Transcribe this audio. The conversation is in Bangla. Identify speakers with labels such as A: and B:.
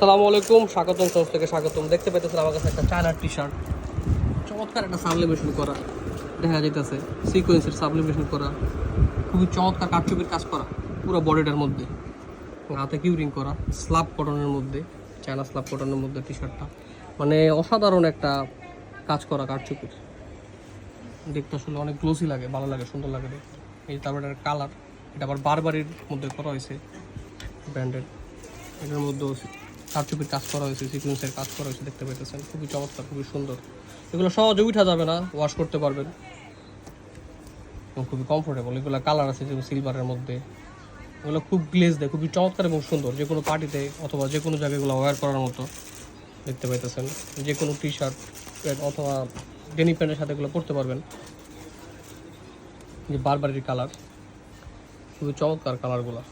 A: আসসালামু আলাইকুম, স্বাগতম থেকে স্বাগতম। দেখতে পেতেছেন আমার কাছে একটা চায়নার টি শার্ট, চমৎকার একটা সাবলিমেশন করা দেখা যাইতেছে, সিকোয়েন্সের সাবলিমেশন করা, খুবই চমৎকার কারচুপির কাজ করা পুরো বডিটার মধ্যে, হাতে কিউরিং করা, স্ল্যাব কটনের মধ্যে, চায়না স্ল্যাব কটনের মধ্যে টি শার্টটা মানে অসাধারণ একটা কাজ করা কারচুপির। দেখতে আসলে অনেক গ্লোসি লাগে, ভালো লাগে, সুন্দর লাগে দেখতে। এই তারপরে কালার, এটা আবার বারবারির মধ্যে করা হয়েছে ব্র্যান্ডেড, এটার মধ্যেও কারচুপির কাজ করা হয়েছে, সিকুয়েন্সের কাজ করা হয়েছে, দেখতে পেতেছেন খুবই চমৎকার, খুবই সুন্দর। এগুলো সহজে উঠা যাবে না, ওয়াশ করতে পারবেন এবং খুবই কমফোর্টেবল। এগুলো কালার আছে যেমন সিলভারের মধ্যে, এগুলো খুব গ্লেজ দেয়, খুবই চমৎকার এবং সুন্দর। যে কোনো পার্টিতে অথবা যে কোনো জায়গায় এগুলো ওয়্যার করার মতো দেখতে পাইতেছেন। যে কোনো টি শার্ট অথবা ডেনি প্যান্টের সাথে এগুলো পরতে পারবেন। যে বারবারির কালার, খুবই চমৎকার কালারগুলো।